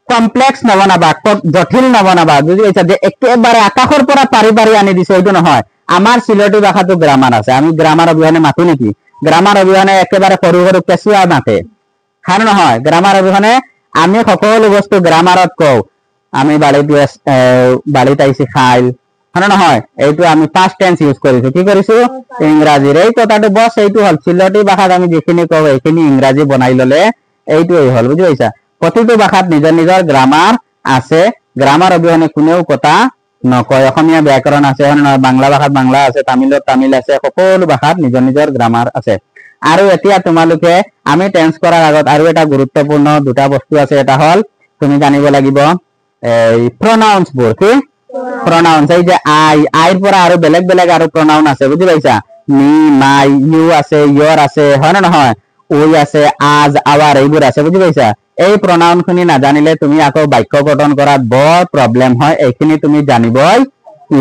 কমপ্লেক্স নবনাবা, জটিল নবনাবা। বুজি পাইছা? যে একেবাৰে আকাশৰ পৰা পাৰি পাৰি আনি দিছে এইটো নহয়। আমাৰ চিলেটি ভাষাটো গ্ৰামাৰ আছে, আমি গ্ৰামাৰ অবিহনে মাতো নেকি? গ্ৰামাৰ অবিহনে একেবাৰে সৰু সৰু কেঁচুৱা মাতে, হয় নহয়? গ্ৰামাৰ অবিহনে আমি সকলো বস্তু গ্ৰামাৰত কওঁ। আমি বাড়িত আইছি খাইল, হয় নহয়? এইটো আমি পাস্ট টেন্স ইউজ কৰিছো। কি কৰিছো? ইংৰাজীৰ। এই কথাটো বস এইটো হল চিলেটি ভাষাত আমি যিখিনি কওঁ এইখিনি ইংৰাজী বনাই ললে এইটোৱেই হল। বুজি পাইছা? প্ৰতিটো ভাষাত নিজৰ নিজৰ গ্ৰামাৰ আছে, গ্ৰামাৰ অবিহনে কোনেও কথা নকয়। অসমীয়া ব্যাকৰণ আছে, হয় নহয়? বাংলা ভাষাত বাংলা আছে, তামিলত তামিল আছে, সকলো ভাষাত নিজৰ নিজৰ গ্ৰামাৰ আছে। আৰু এতিয়া তোমালোকে আমি টেন্স কৰাৰ আগত আৰু এটা গুৰুত্বপূৰ্ণ দুটা বস্তু আছে। এটা হল তুমি জানিব লাগিব এই প্ৰনাউন্স বোৰ। কি প্ৰনাউন্স? এই যে আইৰ পৰা আৰু বেলেগ বেলেগ আৰু প্ৰনাউন আছে। বুজি পাইছা? মি, মাই, ইউ আছে, ইয়ৰ আছে, হয় না নহয়? উই আছে, আজ, আৱাৰ এইবোৰ আছে। বুজি পাইছা? এই প্ৰনাউন খিনি নাজানিলে তুমি আকৌ বাক্য গঠন কৰাত বৰ প্ৰব্লেম হয়। এইখিনি তুমি জানিবই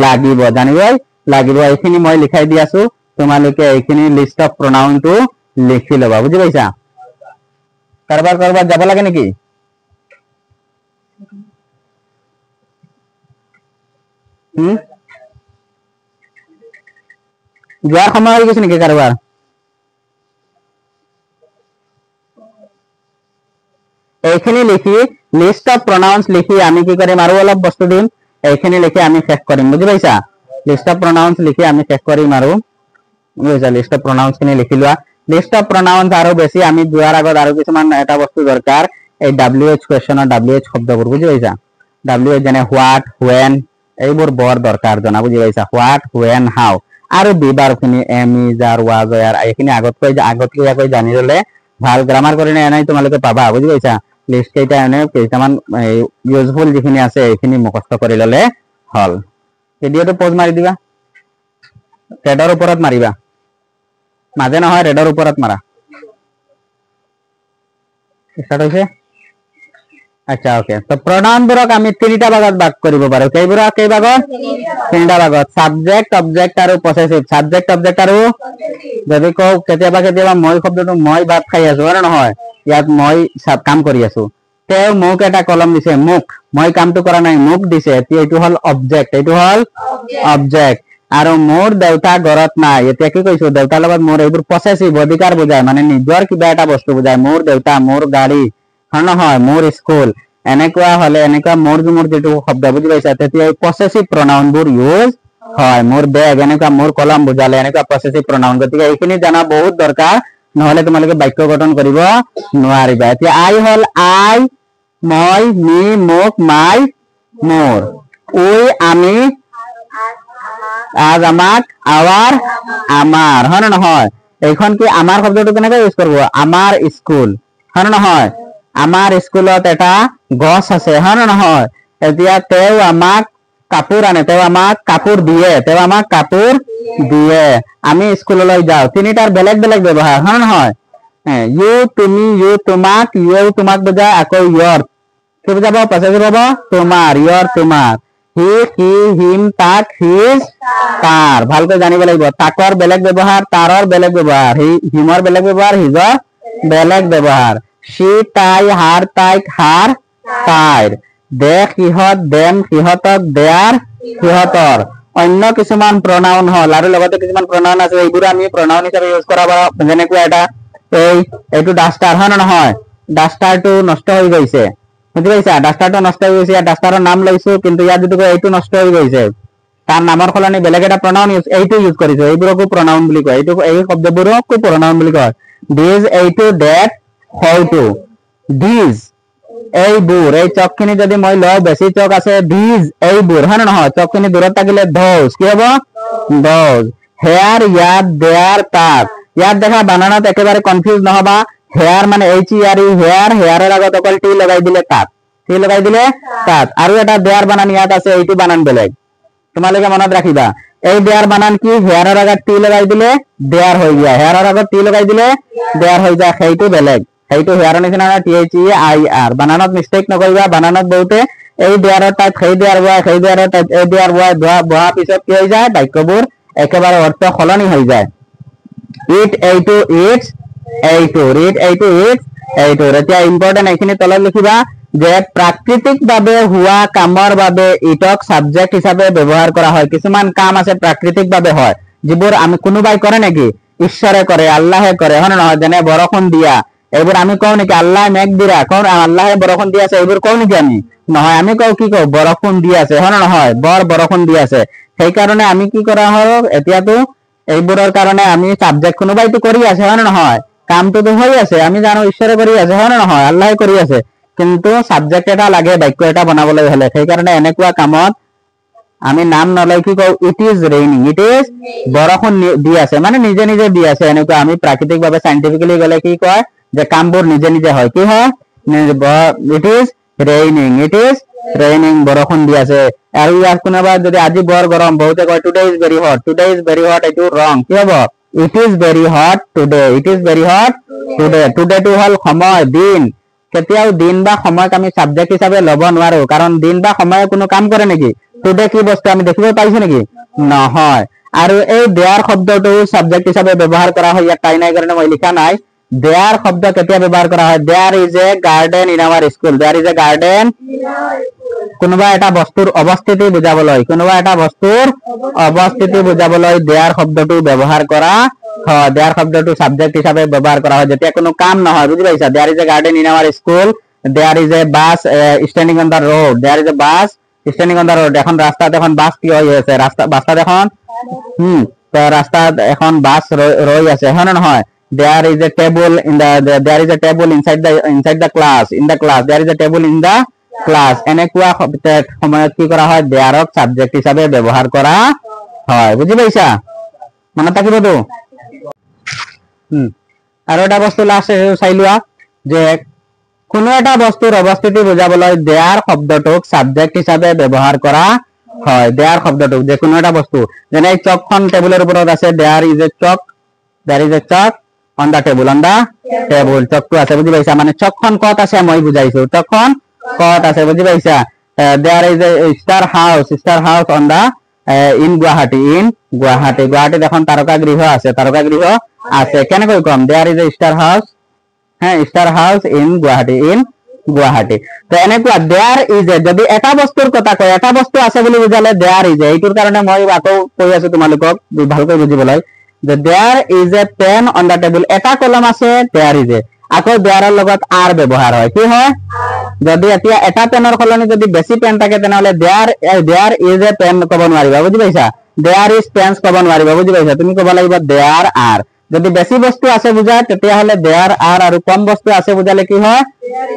লাগিব, জানিবই লাগিব। এইখিনি মই লিখাই দি আছো, তোমালোকে এইখিনি লিষ্ট অফ প্রনাউনটো লিখি লবা। বুজি পাইছা? কাৰোবাৰ কাৰোবাৰ যাব লাগে নেকি? যোৱাৰ সময় হৈ গৈছে নেকি কাৰোবাৰ? এইখিনি লিখি লিষ্ট অফ প্ৰনাউন্স লিখি আমি কি কৰিম? আৰু অলপ বস্তু দিম, এইখিনি লিখি আমি শেষ কৰিম। বুজি পাইছা? লিষ্ট অফ প্ৰনাউন্স লিখি আমি শেষ কৰিম। আৰু বুজিছা? লিষ্ট অফ প্ৰনাউন্স খিনি লিখি লোৱা। লিষ্ট অফ প্ৰনাউন্স আৰু বেছি আমি যোৱাৰ আগত আৰু কিছুমান এটা বস্তু দৰকাৰ, এই WH কুৱেশ্যনৰ WH শব্দবোৰ। বুজি পাইছা? WH যেনে হোৱাট, হুৱেন এইবোৰ বৰ দৰকাৰ জনা। বুজি পাইছা? What, when, how. আৰু বিবাৰ খিনি am, is, are, was, are এইখিনি আগতকৈ জানি ললে ভাল। গ্ৰামাৰ কৰি এনেই তোমালোকে পাবা। বুজি পাইছা? লিষ্ট কেইটা এনে কেইটামান ইউজফুল যিখিনি আছে এইখিনি মুখস্থ কৰি ললে হল। ভিডিঅ'টো পজ মাৰি দিবা, ৰেডৰ ওপৰত মাৰিবা, মাজে নহয় ৰেডৰ ওপৰত মাৰা। স্টাৰ্ট হৈছে? আচ্ছা, ওকে। তো প্ৰনাউনবোৰক আমি তিনিটা ভাগত ভাগ কৰিব পাৰো। কেই ভাগত? তিনিটা ভাগত। সাবজেক্ট, অবজেক্ট আৰু পসেসিভ। সাবজেক্ট, অবজেক্ট আৰু যদি কওঁ কেতিয়াবা কেতিয়াবা মই শব্দটো মই ভাত খাই আছো, হয় নহয়? ইয়াত মই কাম কৰি আছো, তেওঁ মোক এটা কলম দিছে, মোক, মই কামটো কৰা নাই, মোক দিছে, এইটো হল অবজেক্ট, এইটো হল অবজেক্ট। আৰু মোৰ দেউতা ঘৰত নাই, এতিয়া কি কৈছো? দেউতাৰ লগত মোৰ, এইবোৰ পসেসিভ, অধিকাৰ বুজায়, মানে নিজৰ কিবা এটা বস্তু বুজায়। মোৰ দেউতা, মোৰ গাড়ী, হয় নহয়? মোৰ স্কুল, এনেকুৱা হলে এনেকুৱা মোৰ যিটো শব্দ, বুজি পাইছা? তেতিয়া এই পসেসিভ প্ৰনাউন বোৰ ইউজ হয়। মোৰ বেগ, এনেকুৱা মোৰ কলম বুজালে এনেকুৱা পসেসিভ প্ৰনাউন। গতিকে এইখিনি জানা বহুত দৰকাৰ, নহলে তোমালোকে বাক্য গঠন কৰিব নোৱাৰিবা। এতিয়া আই হল আই, মই, মি, মোক, মাই, মোৰ, উই, আমি, আজ, আমাক, আৱাৰ, আমাৰ, হয় না নহয়? এইখন কি আমাৰ শব্দটো কেনেকৈ ইউজ কৰিব? আমাৰ স্কুল, হয় না নহয়? আমাৰ স্কুলত এটা গছ আছে, হয় না নহয়? এতিয়া তেওঁ আমাক কাপোৰ আনে, তেওঁ আমাক কাপোৰ দিয়ে, তেওঁ আমাক কাপোৰ দিয়ে। আমি স্কুললৈ যাওঁ, তিনিটাৰ বেলেগ বেলেগ ব্যৱহাৰ, হয় না নহয়? ইউ, তুমি, ইউ তোমাক, ইউ তোমাক বুজায়, আকৌ ইয়ৰ কি বুজাব? পসেসিভ হব তোমাৰ, ইয়ৰ তোমাৰ। হি হি হিম তাক হিজ তাৰ ভালকৈ জানিব লাগিব তাকৰ বেলেগ ব্যৱহাৰ তাৰৰ বেলেগ ব্যৱহাৰ হিমৰ বেলেগ ব্যৱহাৰ হিজৰ বেলেগ ব্যৱহাৰ সি তাই হাৰ তাইক হাৰ তাইৰ দে সিহঁত দেম সিহঁতক দেয়াৰ সিহঁতৰ অন্য কিছুমান প্ৰনাউন হল আৰু লগতে কিছুমান প্ৰনাউন আছে এইবোৰ আমি প্ৰনাউন হিচাপে ইউজ কৰা যেনেকুৱা এটা এইটো ডাষ্টাৰ হয় নহয় ডাষ্টাৰটো নষ্ট হৈ গৈছে বুজি পাইছা ডাষ্টাৰটো নষ্ট হৈ গৈছে ইয়াত ডাষ্টাৰৰ নাম লৈছো কিন্তু ইয়াত যিটো এইটো নষ্ট হৈ গৈছে তাৰ নামৰ সলনি বেলেগ এটা প্ৰনাউন এইটো ইউজ কৰিছো এইবোৰকো প্ৰনাউন বুলি কয় এই শব্দবোৰকো প্ৰনাউন বুলি কয় দিজ এইটো ডেট হয়তো দিজ এইবোৰ এই চকখিনি যদি মই লওঁ বেছি চক আছে দিজ এইবোৰ হয় নে নহয় চকখিনি দূৰত থাকিলে ধৌজ কি হ'ব ধৌজ হেয়াৰ ইয়াত দেয়াৰ তাত ইয়াত দেখা বানানত একেবাৰে কনফিউজ নহবা হেয়াৰ মানে HER হেয়াৰ হেয়াৰৰ আগত অকল টি লগাই দিলে তাত টি লগাই দিলে তাত আৰু এটা দেয়াৰ বানান ইয়াত আছে এইটো বানান বেলেগ তোমালোকে মনত ৰাখিবা এই দেয়াৰ বানান কি হেয়াৰৰ আগত টি লগাই দিলে দেয়াৰ হৈ যায় হেয়াৰৰ আগত টি লগাই দিলে দেয়াৰ হৈ যায় সেইটো বেলেগ সেইটো হেয়াৰৰ নিচিনা THEIR বানানত মিস্টেক নকৰিবা বানানত বহুতে এই দেয়াৰৰ টাইপ সেই দেয়াৰ ওয়াই সেই দেয়াৰৰ টাইপ এই দেয়াৰ ওয়াই বহা পিছত কি হৈ যায় বাক্যবোৰ একেবাৰে অৰ্থ সলনি হৈ যায় ইট এইটো ইটস এইটো ৰিড এইটো ইটস এইটো এতিয়া ইম্পৰ্টেন্ট এইখিনি তলত লিখিবা যে প্ৰাকৃতিকভাৱে হোৱা কামৰ বাবে ইটক সাবজেক্ট হিচাপে ব্যৱহাৰ কৰা হয় কিছুমান কাম আছে প্ৰাকৃতিকভাৱে হয় যিবোৰ আমি কোনোবাই কৰে নেকি ঈশ্বৰে কৰে আল্লাহে কৰে হয় নহয় যেনে বৰষুণ দিয়া এইবোৰ আমি কওঁ নেকি আল্লাহ মেঘ দিৰা কোন আল্লাহে বৰষুণ দি আছে এইবোৰ কওঁ নেকি আমি নহয় আমি কওঁ কি কওঁ বৰষুণ দি আছে হয় নহয় বৰষুণ দি আছে সেই কাৰণে আমি কি কৰা হয় এতিয়াতো এইবোৰৰ কাৰণে আমি সাবজেক্ট কোনোবাইতো কৰি আছে হয় নহয় কামটো হৈ আছে আমি জানো ঈশ্বৰে কৰি আছে হয় নহয় আল্লাহে কৰি আছে কিন্তু সাবজেক্ট এটা লাগে বাক্য এটা বনাবলৈ হলে সেই কাৰণে এনেকুৱা কামত আমি নাম নলয় কি কওঁ it is raining it is বৰষুণ দি আছে মানে নিজে নিজে দি আছে এনেকুৱা আমি প্ৰাকৃতিকভাৱে সাইন্টিফিক্যালি গলে কি কয় যে কামবোৰ নিজে নিজে হয় কি হয় ইট ইজ ৰেইনিং বৰষুণ দি আছে আৰু ইয়াত কোনোবা যদি আজি বৰ গৰম বহুতে কয় টুডে ইজ ভেৰি হট এইটো ৰং কি হ'ব it is very hot today টুডেটো হল সময় দিন কেতিয়াও দিন বা সময়ক আমি সাবজেক্ট হিচাপে ল'ব নোৱাৰো কাৰণ দিন বা সময়ে কোনো কাম কৰে নেকি টুডে কি বস্তু আমি দেখিব পাইছো নেকি নহয় আৰু এই দেয়াৰ শব্দটো সাবজেক্ট হিচাপে ব্যৱহাৰ কৰা হয় ইয়াত তাই নাই কাৰণে মই লিখা নাই দেয়াৰ শব্দ কেতিয়া ব্যৱহাৰ কৰা হয় there is a garden in our school there is a garden কোনোবা এটা বস্তুৰ অৱস্থিতি বুজাবলৈ দেয়াৰ শব্দটো ব্যৱহাৰ কৰা হয় দেয়াৰ শব্দটো সাবজেক্ট হিচাপে ব্যৱহাৰ কৰা হয় যেতিয়া কোনো কাম নহয় বুজি পাইছা there is a garden in our school there is a bus standing on the road there is a bus standing on the road এখন ৰাস্তাত এখন বাছ কি হৈ আছে ৰাস্তাত এখন ৰাস্তাত এখন বাছ ৰৈ আছে হয় নহয় there is a table inside the class there is a table in the class এনেকুৱা সময়ত কি কৰা হয় দেয়াৰক সাবজেক্ট হিচাপে ব্যৱহাৰ কৰা হয় বুজি পাইছা মনত থাকিবতো আৰু এটা বস্তু লাষ্ট চাই লোৱা যে কোনো এটা বস্তুৰ অৱস্থিতি বুজাবলৈ দেয়াৰ শব্দটোক সাবজেক্ট হিচাপে ব্যৱহাৰ কৰা হয় দেয়াৰ শব্দটোক যে কোনো এটা বস্তু যেনে চকখন টেবুলৰ ওপৰত আছে there is a chalk on the table চকটো আছে বুজি পাইছা মানে চকখন কত আছে মই বুজাইছো চকখন কত আছে বুজি পাইছা there is a star house on the in Guwahati এখন তাৰকা গৃহ আছে কেনেকৈ কম there is a star house in Guwahati তো এনেকুৱা there is a যদি এটা বস্তুৰ কথা কয় এটা বস্তু আছে বুলি বুজালে there is a এইটোৰ কাৰণে মই আকৌ কৈ আছো তোমালোকক ভালকৈ বুজিবলৈ যে there is a pen on the table এটা কলম আছে there is a আকৌ there লগত r ব্যৱহাৰ হয় কি হয় যদি এতিয়া এটা পেনৰ সলনি যদি বেছি পেন থাকে তেনেহলে there is a pen ক'ব নোৱাৰিবা বুজি পাইছা there is pens ক'ব নোৱাৰিবা বুজি পাইছা তুমি ক'ব লাগিব there are যদি বেছি বস্তু আছে বুজায় তেতিয়াহলে there are আৰু কম বস্তু আছে বুজালে কি হয়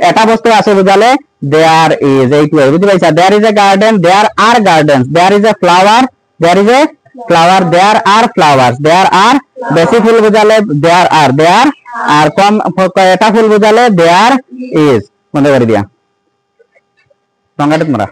এটা বস্তু আছে বুজালে there is এইটোৱে বুজি পাইছা there is a garden there are gardens there is a flower there are flowers there are বেছি ফুল বুজালে there are কম এটা ফুল বুজালে there is মনে কৰি দিয়া সংজ্ঞাটো মৰা